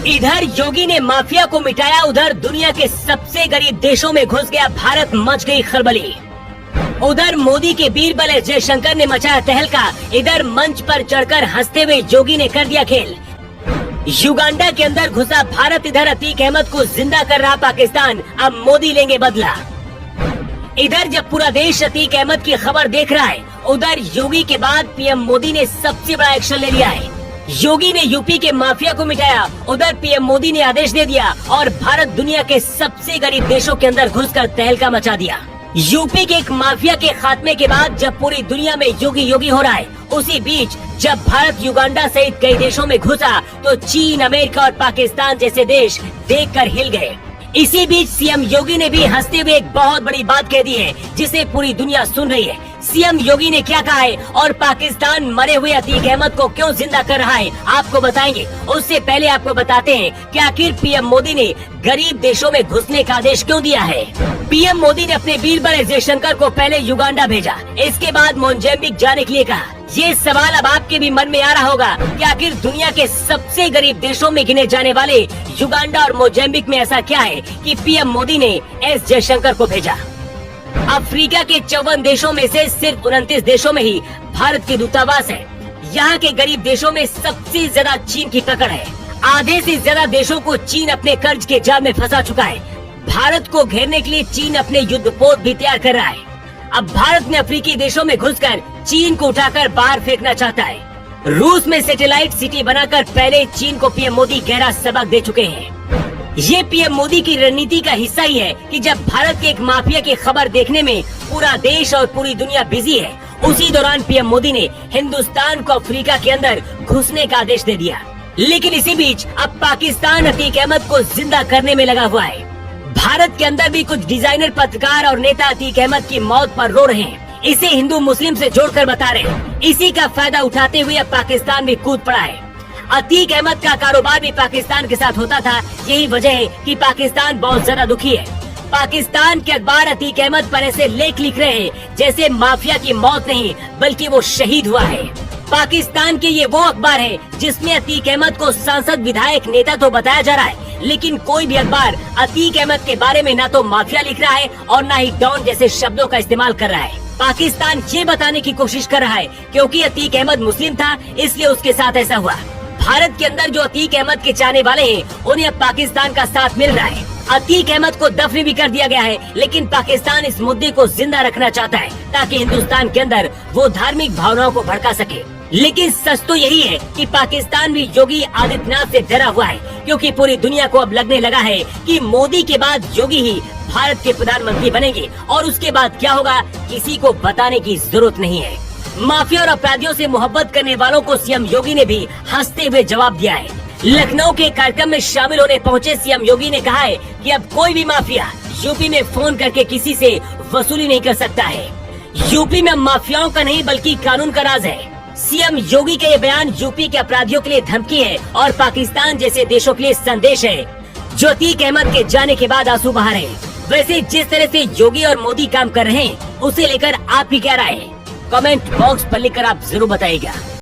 इधर योगी ने माफिया को मिटाया, उधर दुनिया के सबसे गरीब देशों में घुस गया भारत, मच गई खलबली। उधर मोदी के बीरबल जयशंकर ने मचाया तहलका, इधर मंच पर चढ़कर हंसते हुए योगी ने कर दिया खेल। युगांडा के अंदर घुसा भारत, इधर अतीक अहमद को जिंदा कर रहा पाकिस्तान, अब मोदी लेंगे बदला। इधर जब पूरा देश अतीक अहमद की खबर देख रहा है, उधर योगी के बाद पीएम मोदी ने सबसे बड़ा एक्शन ले लिया है। योगी ने यूपी के माफिया को मिटाया, उधर पीएम मोदी ने आदेश दे दिया और भारत दुनिया के सबसे गरीब देशों के अंदर घुसकर तहलका मचा दिया। यूपी के एक माफिया के खात्मे के बाद जब पूरी दुनिया में योगी योगी हो रहा है, उसी बीच जब भारत युगांडा सहित कई देशों में घुसा तो चीन, अमेरिका और पाकिस्तान जैसे देश देखकर हिल गए। इसी बीच सीएम योगी ने भी हंसते हुए एक बहुत बड़ी बात कह दी है, जिसे पूरी दुनिया सुन रही है। सीएम योगी ने क्या कहा है और पाकिस्तान मरे हुए अतीक अहमद को क्यों जिंदा कर रहा है, आपको बताएंगे। उससे पहले आपको बताते हैं कि आखिर पीएम मोदी ने गरीब देशों में घुसने का आदेश क्यों दिया है। पीएम मोदी ने अपने बीरबल जयशंकर को पहले युगांडा भेजा, इसके बाद मोजाम्बिक जाने के लिए कहा। ये सवाल अब आपके भी मन में आ रहा होगा कि आखिर दुनिया के सबसे गरीब देशों में गिने जाने वाले युगांडा और मोजाम्बिक में ऐसा क्या है कि पीएम मोदी ने एस जयशंकर को भेजा। अफ्रीका के 54 देशों में से सिर्फ 29 देशों में ही भारत के दूतावास है। यहाँ के गरीब देशों में सबसे ज्यादा चीन की पकड़ है। आधे से ज्यादा देशों को चीन अपने कर्ज के जाल में फंसा चुका है। भारत को घेरने के लिए चीन अपने युद्धपोत भी तैयार कर रहा है। अब भारत ने अफ्रीकी देशों में घुसकर चीन को उठाकर बाहर फेंकना चाहता है। रूस में सैटेलाइट सिटी बनाकर पहले चीन को पीएम मोदी गहरा सबक दे चुके हैं। ये पीएम मोदी की रणनीति का हिस्सा ही है कि जब भारत के एक माफिया की खबर देखने में पूरा देश और पूरी दुनिया बिजी है, उसी दौरान पीएम मोदी ने हिंदुस्तान को अफ्रीका के अंदर घुसने का आदेश दे दिया। लेकिन इसी बीच अब पाकिस्तान अतीक अहमद को जिंदा करने में लगा हुआ है। भारत के अंदर भी कुछ डिजाइनर, पत्रकार और नेता अतीक अहमद की मौत पर रो रहे हैं। इसे हिंदू मुस्लिम से जोड़कर बता रहे हैं। इसी का फायदा उठाते हुए अब पाकिस्तान भी कूद पड़ा है। अतीक अहमद का कारोबार भी पाकिस्तान के साथ होता था, यही वजह है कि पाकिस्तान बहुत ज्यादा दुखी है। पाकिस्तान के अखबार अतीक अहमद पर ऐसे लेख लिख रहे हैं जैसे माफिया की मौत नहीं बल्कि वो शहीद हुआ है। पाकिस्तान के ये वो अखबार है जिसमें अतीक अहमद को सांसद, विधायक, नेता तो बताया जा रहा है, लेकिन कोई भी अखबार अतीक अहमद के बारे में ना तो माफिया लिख रहा है और ना ही डॉन जैसे शब्दों का इस्तेमाल कर रहा है। पाकिस्तान ये बताने की कोशिश कर रहा है क्योंकि अतीक अहमद मुस्लिम था इसलिए उसके साथ ऐसा हुआ। भारत के अंदर जो अतीक अहमद के चाहने वाले हैं उन्हें अब पाकिस्तान का साथ मिल रहा है। अतीक अहमद को दफन भी कर दिया गया है, लेकिन पाकिस्तान इस मुद्दे को जिंदा रखना चाहता है ताकि हिंदुस्तान के अंदर वो धार्मिक भावनाओं को भड़का सके। लेकिन सच तो यही है कि पाकिस्तान भी योगी आदित्यनाथ से डरा हुआ है, क्योंकि पूरी दुनिया को अब लगने लगा है कि मोदी के बाद योगी ही भारत के प्रधानमंत्री बनेंगे और उसके बाद क्या होगा किसी को बताने की जरूरत नहीं है। माफिया और अपराधियों से मोहब्बत करने वालों को सीएम योगी ने भी हंसते हुए जवाब दिया है। लखनऊ के कार्यक्रम में शामिल होने पहुंचे सीएम योगी ने कहा है कि अब कोई भी माफिया यूपी में फोन करके किसी से वसूली नहीं कर सकता है। यूपी में माफियाओं का नहीं बल्कि कानून का राज है। सीएम योगी का ये बयान यूपी के अपराधियों के लिए धमकी है और पाकिस्तान जैसे देशों के लिए संदेश है जो अतीक अहमद के जाने के बाद आंसू बहा रहे हैं। वैसे जिस तरह से योगी और मोदी काम कर रहे हैं उसे लेकर आपकी क्या राय है, कमेंट बॉक्स पर लिखकर आप जरूर बताइएगा।